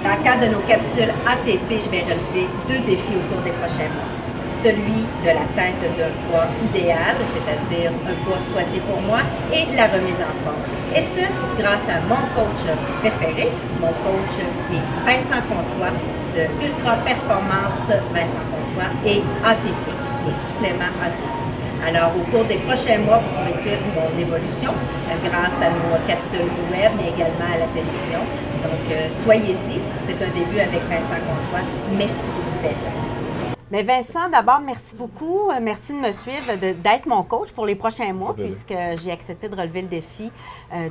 Dans le cadre de nos capsules ATP, je vais relever 2 défis au cours des prochains mois. Celui de l'atteinte d'un poids idéal, c'est-à-dire un poids souhaité pour moi, et la remise en forme. Et ce, grâce à mon coach préféré, mon coach qui est Vincent Comtois de Ultra Performance Vincent Comtois et ATP, les suppléments ATP. Alors, au cours des prochains mois, vous pourrez suivre mon évolution grâce à nos capsules web, mais également à la télévision. Donc, soyez-y. C'est un début avec Vincent Comtois. Merci beaucoup d'être là. Mais Vincent, d'abord, merci beaucoup. Merci de me suivre, d'être mon coach pour les prochains mois, puisque j'ai accepté de relever le défi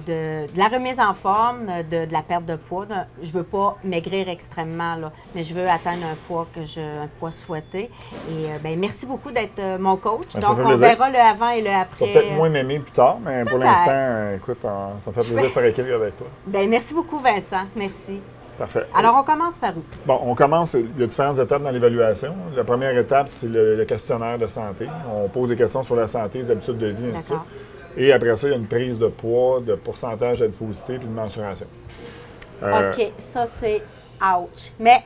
de la remise en forme, de la perte de poids. Je ne veux pas maigrir extrêmement, là, mais je veux atteindre un poids souhaité. Et bien, merci beaucoup d'être mon coach. Ben, donc, on verra le avant et le après. Tu vas peut-être moins m'aimer plus tard, mais pour l'instant, écoute, ça me fait plaisir de faire équilibre avec toi. Bien, merci beaucoup, Vincent. Merci. Parfait. Alors, on commence par où? Bon, on commence, il y a différentes étapes dans l'évaluation. La première étape, c'est le questionnaire de santé. On pose des questions sur la santé, les habitudes de vie, ainsi de suite. Et après ça, il y a une prise de poids, de pourcentage d'adiposité puis de mensuration. OK, ça, c'est ouch. Mais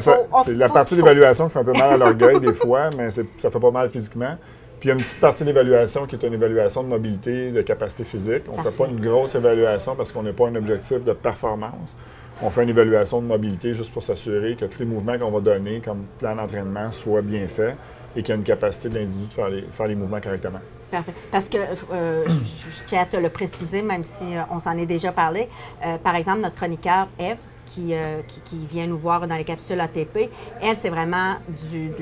c'est la partie d'évaluation qui fait un peu mal à l'orgueil des fois, mais ça fait pas mal physiquement. Puis il y a une petite partie d'évaluation qui est une évaluation de mobilité, de capacité physique. On ne fait pas une grosse évaluation parce qu'on n'a pas un objectif de performance. On fait une évaluation de mobilité juste pour s'assurer que tous les mouvements qu'on va donner comme plan d'entraînement soient bien faits et qu'il y a une capacité de l'individu de faire les mouvements correctement. Parfait. Parce que je tiens à te le préciser, même si on s'en est déjà parlé. Par exemple, notre chroniqueur Eve, qui vient nous voir dans les capsules ATP, elle, c'est vraiment du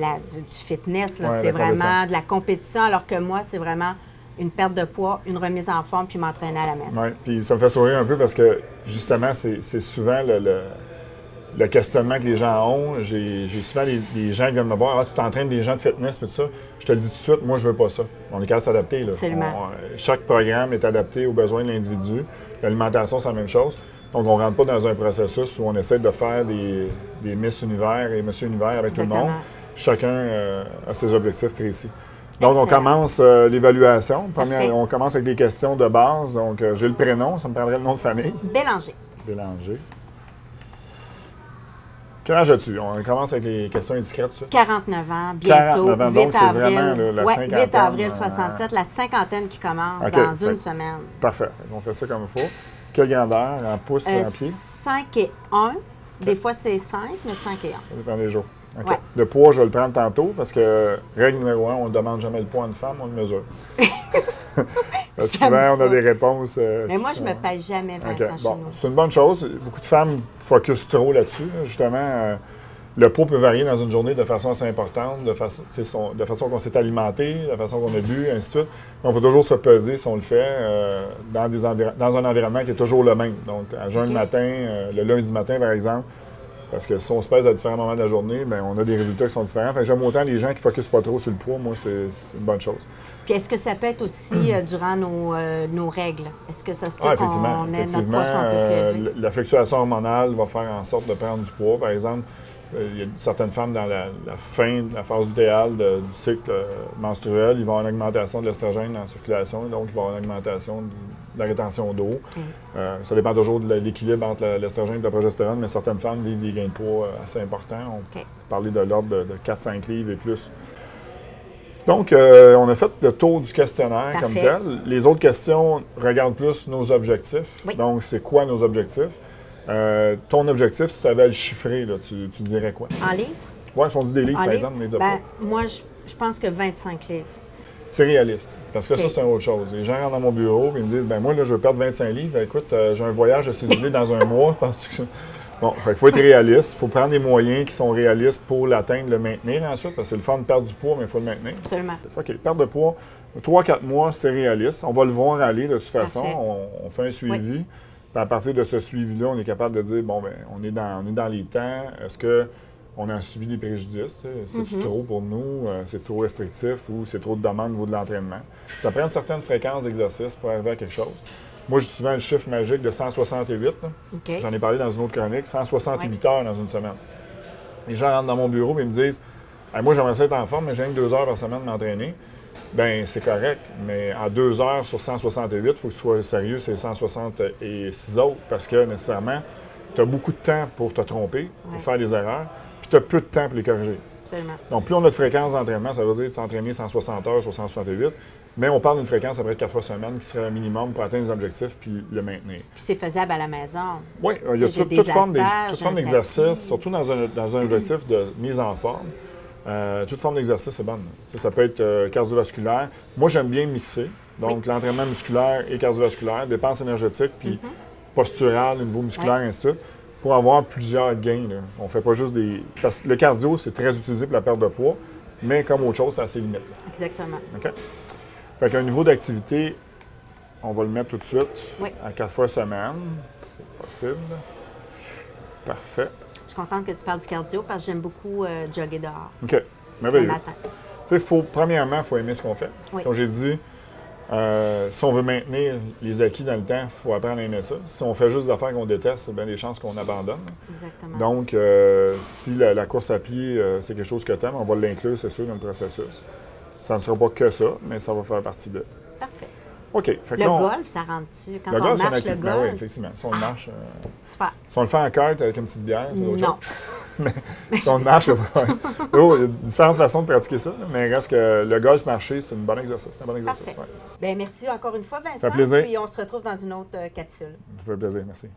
fitness, c'est vraiment de la compétition, alors que moi, c'est vraiment une perte de poids, une remise en forme, puis m'entraîner à la maison. Oui, puis ça me fait sourire un peu parce que, justement, c'est souvent le questionnement que les gens ont. J'ai souvent des gens qui viennent me voir, « Ah, tu t'entraînes des gens de fitness, puis tout ça. » Je te le dis tout de suite, moi, je veux pas ça. On est capable de s'adapter. Absolument. Chaque programme est adapté aux besoins de l'individu. L'alimentation, c'est la même chose. Donc, on ne rentre pas dans un processus où on essaie de faire des Miss Univers et Monsieur Univers avec tout le monde. Chacun a ses objectifs précis. Donc, on commence l'évaluation. On commence avec des questions de base. Donc, j'ai le prénom, ça me prendrait le nom de famille. Bélanger. Bélanger. Quel âge as-tu? On commence avec les questions indiscrètes, ça? 49 ans, bientôt. 49 ans, donc c'est vraiment la cinquantaine. 8 avril 67, la cinquantaine qui commence dans une semaine. Parfait. On fait ça comme il faut. Quelle grandeur? En pouces et en pieds? 5 et 1. Des fois, c'est 5, mais 5 et 1. Ça dépend des jours. Okay. Ouais. Le poids, je vais le prendre tantôt parce que, règle numéro 1, on ne demande jamais le poids à une femme, on le mesure. Souvent, on a des réponses. Mais moi, je ne me pèse jamais, Vincent, chez nous. C'est une bonne chose. Beaucoup de femmes focusent trop là-dessus. Justement, le poids peut varier dans une journée de façon assez importante, de façon qu'on s'est alimenté, de façon qu'on a bu, ainsi de suite. Donc, il faut toujours se peser si on le fait dans un environnement qui est toujours le même. Donc, à jeun le matin, le lundi matin, par exemple. Parce que si on se pèse à différents moments de la journée, bien, on a des résultats qui sont différents. Fait que j'aime autant les gens qui ne focusent pas trop sur le poids. Moi, c'est une bonne chose. Puis est-ce que ça peut être aussi durant nos règles? Est-ce que ça se peut qu'on ait notre poids soit un peu plus élevé? La fluctuation hormonale va faire en sorte de prendre du poids. Par exemple, il y a certaines femmes dans la fin de la phase lutéale du cycle menstruel, ils vont avoir une augmentation de l'estrogène en circulation, donc ils vont avoir une augmentation de la rétention d'eau. Ça dépend toujours de l'équilibre entre l'estrogène et la progestérone, mais certaines femmes vivent des gains de poids assez importants. On peut parler de l'ordre de 4-5 livres et plus. Donc, on a fait le tour du questionnaire comme tel. Les autres questions regardent plus nos objectifs. Oui. Donc, c'est quoi nos objectifs? Ton objectif, si tu avais à le chiffrer, là, tu dirais quoi? En livres? Oui, si on dit des livres, par exemple. Moi, je pense que 25 livres. C'est réaliste. Parce que ça, c'est une autre chose. Les gens rentrent dans mon bureau et ils me disent, ben moi, là, je veux perdre 25 livres. Écoute, j'ai un voyage à céduler dans un mois. Penses-tu que... Bon, il faut être réaliste. Il faut prendre des moyens qui sont réalistes pour l'atteindre, le maintenir ensuite. Parce que c'est le fun de perdre du poids, mais il faut le maintenir. Absolument. OK, perte de poids, 3-4 mois, c'est réaliste. On va le voir aller de toute façon. On fait un suivi. Oui. Puis à partir de ce suivi-là, on est capable de dire, bon, ben on est dans les temps. Est-ce qu'on a suivi des préjudices? C'est trop pour nous? C'est trop restrictif ou c'est trop de demande au niveau de l'entraînement? Ça prend une certaine fréquence d'exercice pour arriver à quelque chose. Moi, j'ai souvent le chiffre magique de 168. J'en ai parlé dans une autre chronique. 168 heures dans une semaine. Les gens rentrent dans mon bureau et me disent, hey, moi, j'aimerais ça être en forme, mais j'ai que 2 heures par semaine de m'entraîner. Bien, c'est correct, mais en 2 heures sur 168, il faut que tu sois sérieux, c'est 166 autres, parce que nécessairement, tu as beaucoup de temps pour te tromper, pour faire des erreurs, puis tu as peu de temps pour les corriger. Absolument. Donc, plus on a de fréquence d'entraînement, ça veut dire s'entraîner 160 heures sur 168, mais on parle d'une fréquence à peu près 4 fois semaine qui serait un minimum pour atteindre les objectifs puis le maintenir. Puis c'est faisable à la maison. Oui, il y a toute forme d'exercice, surtout dans un objectif de mise en forme. Toute forme d'exercice est bonne. Ça peut être cardiovasculaire. Moi, j'aime bien mixer. Donc, l'entraînement musculaire et cardiovasculaire, dépenses énergétiques, puis posturales, au niveau musculaire, ainsi de suite, pour avoir plusieurs gains. Là. On ne fait pas juste des... Parce que le cardio, c'est très utilisé pour la perte de poids, mais comme autre chose, ça a ses limites. Là. Exactement. OK? Fait qu'un niveau d'activité, on va le mettre tout de suite à 4 fois semaine. C'est possible. Parfait. Je suis contente que tu parles du cardio parce que j'aime beaucoup jogger dehors. OK. Merveilleux. Le matin. Tu sais, premièrement, il faut aimer ce qu'on fait. Oui. Comme j'ai dit, si on veut maintenir les acquis dans le temps, il faut apprendre à aimer ça. Si on fait juste des affaires qu'on déteste, c'est bien des chances qu'on abandonne. Exactement. Donc, si la course à pied, c'est quelque chose que tu aimes, on va l'inclure, c'est sûr, dans le processus. Ça ne sera pas que ça, mais ça va faire partie de. Parfait. OK. Fait que le golf, ça rentre-tu? Quand le on golf, marche, c'est le golf? Oui, effectivement. Si on le marche... Super. Si on le fait en carte avec une petite bière, c'est autre Non. chose. Mais si on le marche, il y a différentes façons de pratiquer ça, mais reste que le golf marché, c'est un bon exercice. C'est un bon exercice. Bien, merci encore une fois, Vincent. Ça fait plaisir. Puis on se retrouve dans une autre capsule. Ça fait plaisir, merci.